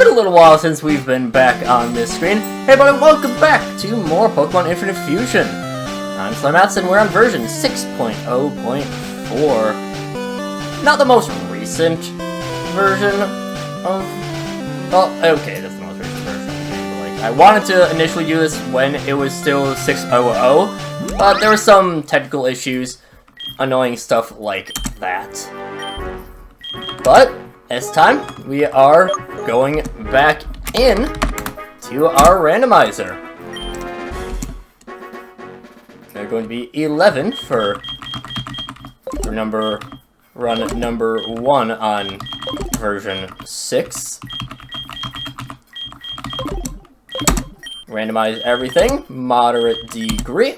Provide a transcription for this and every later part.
been a little while since we've been back on this screen. Hey everybody, welcome back to more Pokemon Infinite Fusion. I'm Slimax and we're on version 6.0.4. Not the most recent version of... Well, okay, that's the most recent version of the game, but like, I wanted to initially do this when it was still 6.0.0, but there were some technical issues, annoying stuff like that. But this time, we are going back in to our randomizer. They're going to be 11 for run number 1 on version 6. Randomize everything, moderate degree.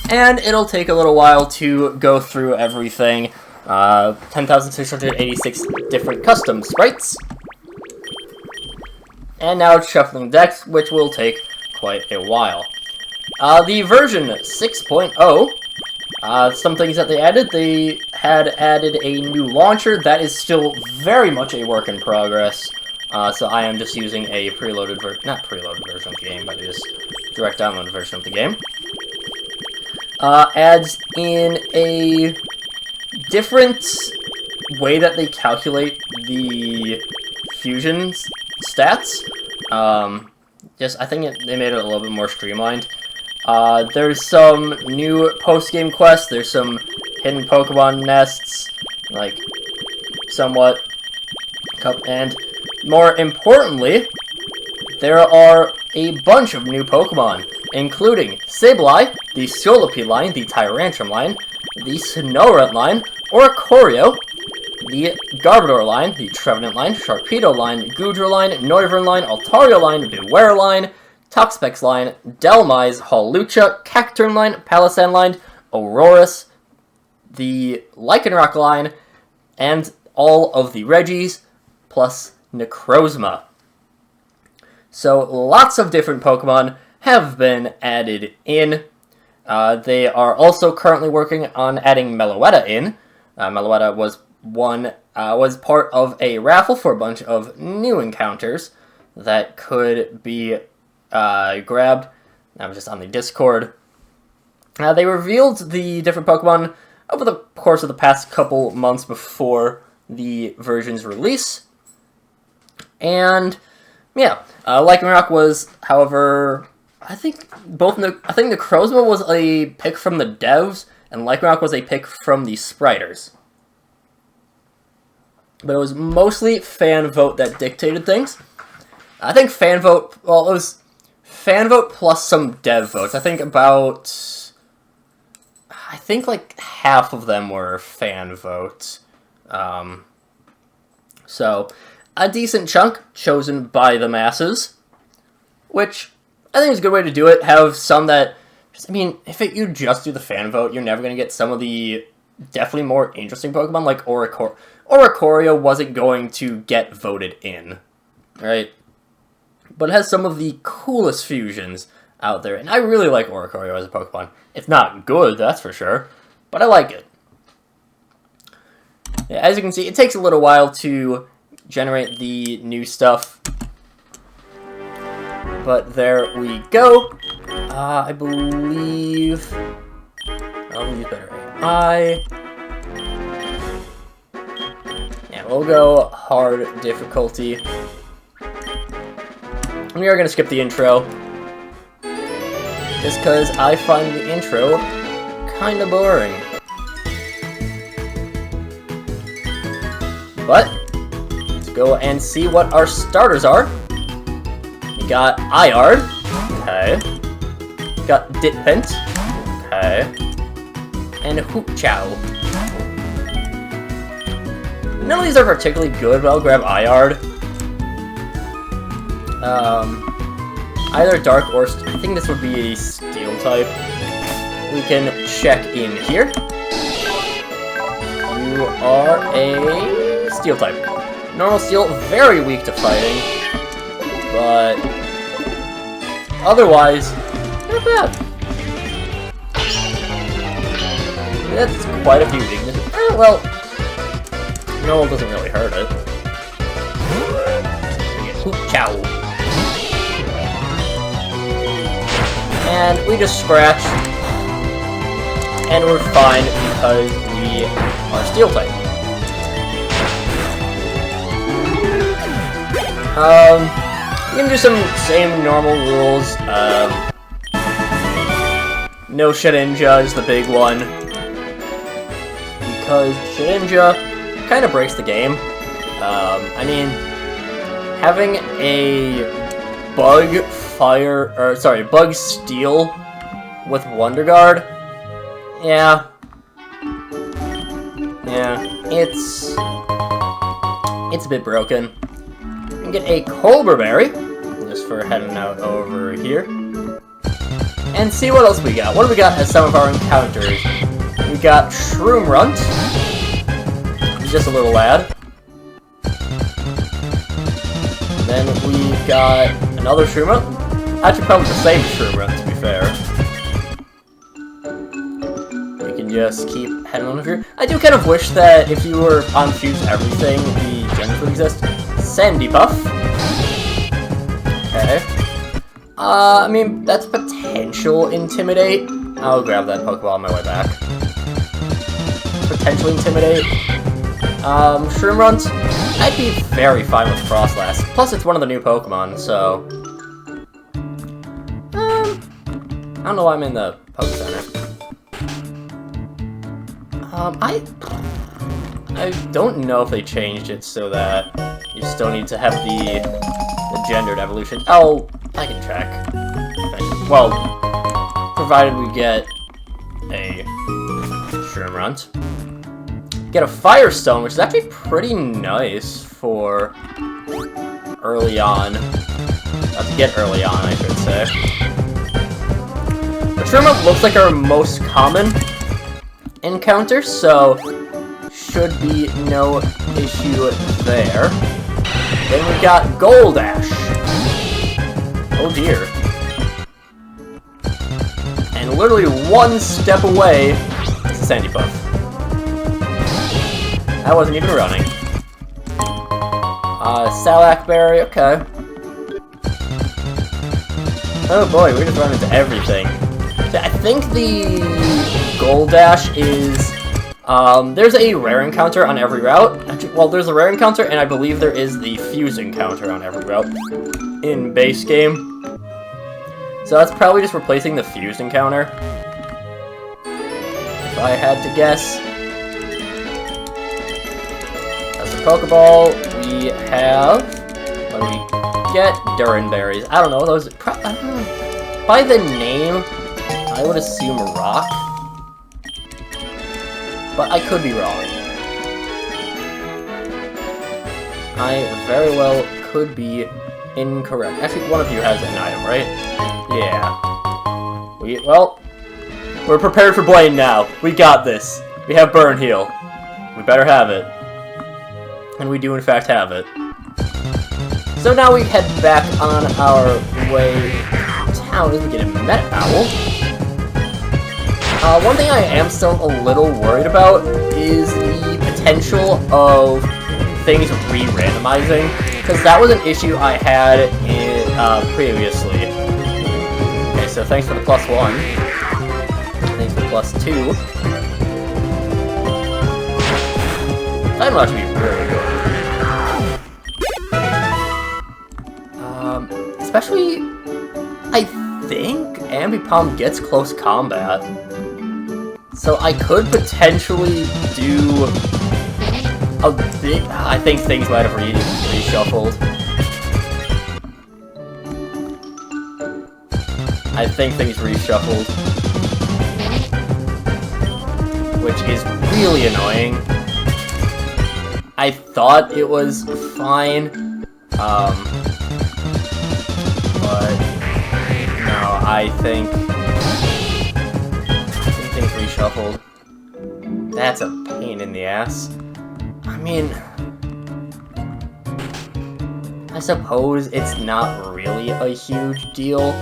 And it'll take a little while to go through everything. 10,686 different custom sprites. And now it's shuffling decks, which will take quite a while. The version 6.0, some things that they had added a new launcher that is still very much a work in progress. So I am just using a preloaded version, not preloaded version of the game, but just direct download version of the game. Adds in a different way that they calculate the fusion stats. I think they made it a little bit more streamlined. There's some new post-game quests. There's some hidden Pokemon nests, like somewhat, and more importantly, there are a bunch of new Pokemon, including Sableye, the Scolipede line, the Tyrantrum line, the Snorunt line, Oricorio, the Garbodor line, the Trevenant line, Sharpedo line, Goodra line, Noivern line, Altaria line, Beware line, Toxapex line, Delmise, Hawlucha, Cacturn line, Palossand line, Aurorus, the Lycanroc line, and all of the Regis, plus Necrozma. So lots of different Pokemon have been added in. They are also currently working on adding Meloetta in. Meloetta was part of a raffle for a bunch of new encounters that could be grabbed. I was just on the Discord. They revealed the different Pokemon over the course of the past couple months before the version's release. And yeah, Lycanroc was, however, I think Necrozma was a pick from the devs, and Lycanroc was a pick from the spriters. But it was mostly fan vote that dictated things. I think fan vote, well, it was fan vote plus some dev votes. I think like half of them were fan votes. So, a decent chunk chosen by the masses, which I think is a good way to do it. Have some that, if you just do the fan vote, you're never going to get some of the definitely more interesting Pokemon, like Oricorio wasn't going to get voted in, right? But it has some of the coolest fusions out there, and I really like Oricorio as a Pokemon. It's not good, that's for sure, but I like it. Yeah, as you can see, it takes a little while to generate the new stuff. But there we go. I believe I'll use better AI. Yeah, we'll go hard difficulty. We are going to skip the intro, just because I find the intro kind of boring. But let's go and see what our starters are. We got Iard, okay. We got Ditpent, okay. And Hootchow. None of these are particularly good, but I'll grab Iard. Either Dark or... I think this would be a Steel type. We can check in here. You are a Steel type. Normal Steel, very weak to fighting. But otherwise, not bad. That's quite a few weaknesses. Well, normal doesn't really hurt it. Chow. And we just scratch. And we're fine because we are steel type. We can do some same normal rules. No Shedinja is the big one. Because Shedinja kind of breaks the game. I mean, having a bug steel with Wonder Guard, yeah, it's a bit broken. We can get a Cobra Berry, just for heading out over here, and see what else we got. What do we got as some of our encounters? We got Shroom Runt, he's just a little lad. Then we got another Shroom Runt. Actually, probably the same Shroom Runt, to be fair. We can just keep heading on over here. I do kind of wish that if you were on Fuse Everything, the gens would exist. Sandy Buff. Okay. I mean, that's potential Intimidate. I'll grab that Pokeball on my way back. Potentially Intimidate. Shroom Runt. I'd be very fine with Frostlass. Plus, it's one of the new Pokemon, so... I don't know why I'm in the Poke Center. I don't know if they changed it so that you still need to have the gendered evolution. Oh, I can check. Well, provided we get a Shroom Runt. Get a Firestone, which is actually pretty nice for early on. To get early on, I should say. The Shroom Runt looks like our most common encounter, so should be no issue there. Then we got Goldash. Oh dear. And literally one step away is a Sandy Puff. That wasn't even running. Salak Berry, okay. Oh boy, we just run into everything. I think the Goldash is... there's a rare encounter on every route. Actually, well, there's a rare encounter, and I believe there is the fuse encounter on every route in base game. So that's probably just replacing the fused encounter, if I had to guess. That's the Pokeball. We have... What do we get? Durin Berries. I don't know, those... I don't know. By the name, I would assume Rock. But I could be wrong. I very well could be incorrect. Actually, one of you has an item, right? Yeah. Well, we're prepared for Blaine now. We got this. We have Burn Heal. We better have it. And we do in fact have it. So now we head back on our way to town as we get a Met Owl. One thing I am still a little worried about is the potential of things re-randomizing, because that was an issue I had in, previously. Okay, so thanks for the +1. Thanks for the +2. Time Rush would be really good. Especially, I think Ambipom gets close combat. So I could potentially do a bit... I think things might have reshuffled. I think things reshuffled. Which is really annoying. I thought it was fine. But... No, I think things reshuffled. That's a pain in the ass. I mean, I suppose it's not really a huge deal.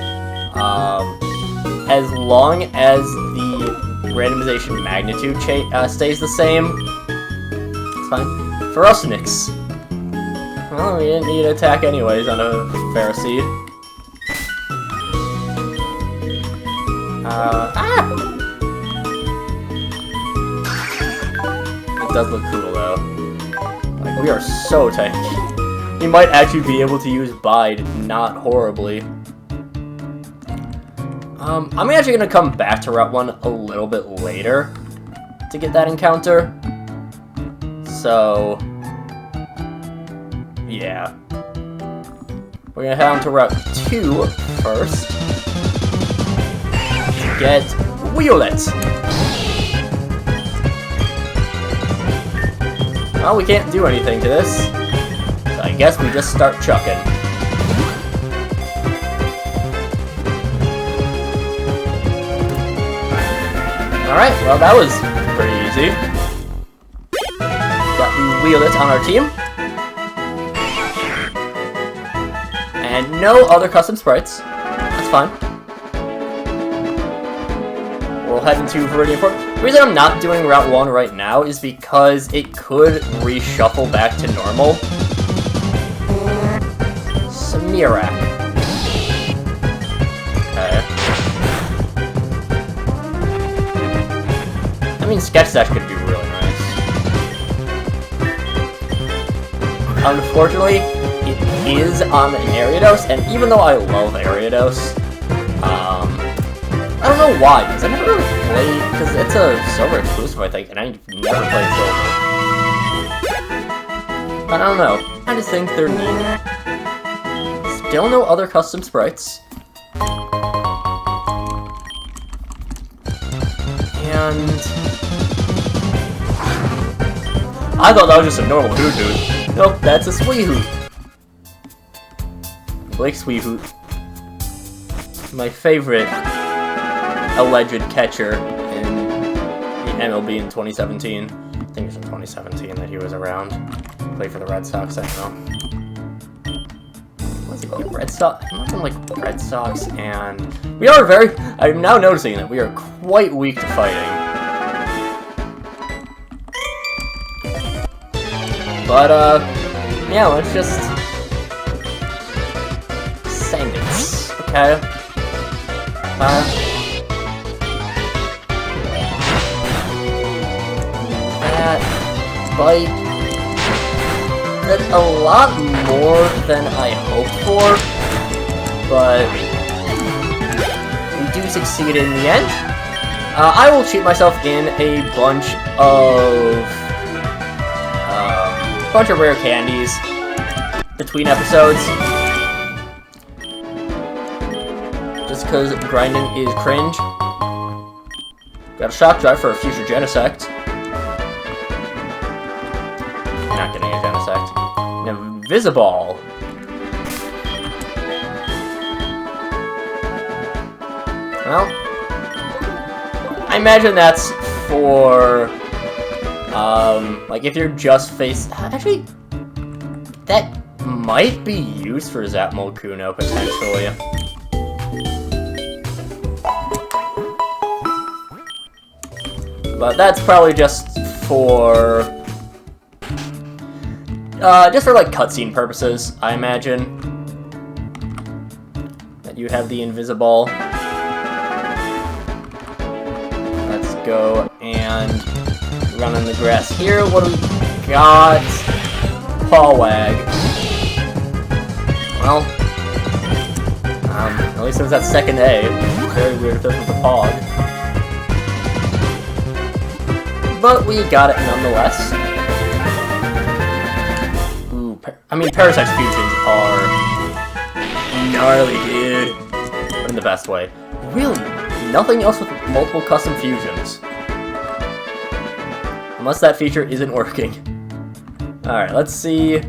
As long as the randomization magnitude stays the same, it's fine. Ferocynix. Well, we didn't need to attack anyways on a Pharisee. It does look cool, though. Like, we are so tanky. We might actually be able to use Bide not horribly. I'm actually going to come back to Route 1 a little bit later to get that encounter. So, yeah. We're going to head on to Route 2 first. To get Violet. Well, we can't do anything to this. So I guess we just start chucking. Alright, well that was pretty easy. Got the Violet on our team. And no other custom sprites. That's fine. We'll head into Viridian Port. The reason I'm not doing Route 1 right now is because it could reshuffle back to normal. Samirak. Okay. I mean, Sketch Dash could be really nice. Unfortunately, it is on an Ariados, and even though I love Ariados, I don't know why, because I never really played, because it's a Silver exclusive, I think, and I've never played Silver. But I don't know, I just think they're neat. Still no other custom sprites. And I thought that was just a normal Hoot. Nope, that's a Sweehoot. Blake Sweehoot. My favorite alleged catcher in the MLB in 2017. I think it was in 2017 that he was around. Played for the Red Sox, I don't know. What's he like? Red Sox? I'm not like Red Sox, and we are very. I'm now noticing that we are quite weak to fighting. But yeah, let's just send it. Okay. That bite did a lot more than I hoped for, but we do succeed in the end. I will cheat myself in a bunch of rare candies between episodes, just because grinding is cringe. Got a shock drive for a future Genesect. Not getting a Genesect. An Invisiball. Well, I imagine that's for like if you're just actually, that might be used for Zapmol Kuno potentially. But that's probably just for like cutscene purposes, I imagine. That you have the Invisiball. Let's go and run in the grass here. What do we got? Pawwag. Well, at least it was that second A. Very weird if this was a Pog. But we got it nonetheless. Ooh, I mean, Parasite's fusions are gnarly, dude. But in the best way. Really, nothing else with multiple custom fusions. Unless that feature isn't working. Alright, let's see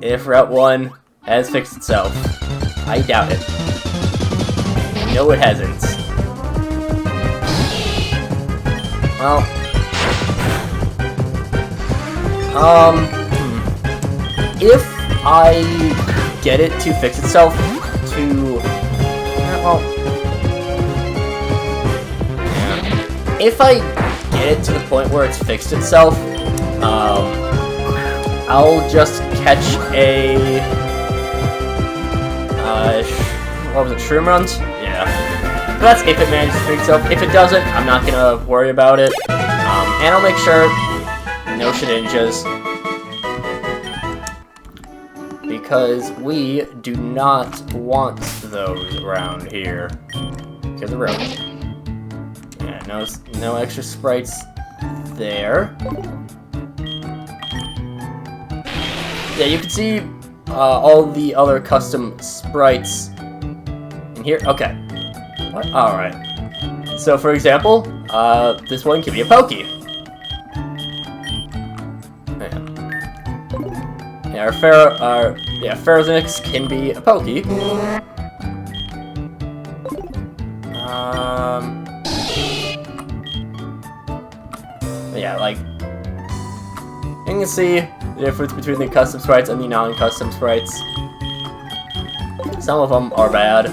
if Route 1 has fixed itself. I doubt it. No, it hasn't. Well, if I get it to fix itself to, well, if I get it to the point where it's fixed itself, I'll just catch a... what was it, Shroom Runs? Yeah. But that's if it manages to freak itself. If it doesn't, I'm not gonna worry about it. And I'll make sure no Shedinjas. Because we do not want those around here. Because they're real. Yeah, no extra sprites there. Yeah, you can see all the other custom sprites in here. Okay. What? Alright. So, for example, this one can be a Pokey. Yeah, our Ferrozinix can be a Pokey. Yeah, like, you can see the difference between the custom sprites and the non-custom sprites. Some of them are bad.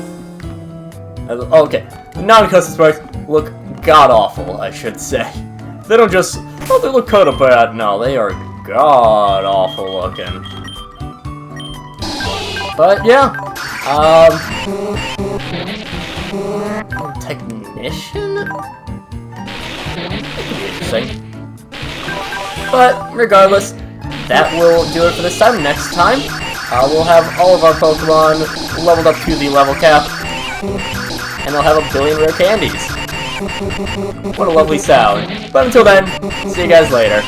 Okay, the non-custom sprites look god-awful, I should say. They don't just, oh, they look kinda bad. No, they are god-awful looking. But, yeah. Technician? That could be interesting. But, regardless, that will do it for this time. Next time, we'll have all of our Pokemon leveled up to the level cap, and they'll have 1 billion rare candies. What a lovely sound. But until then, see you guys later.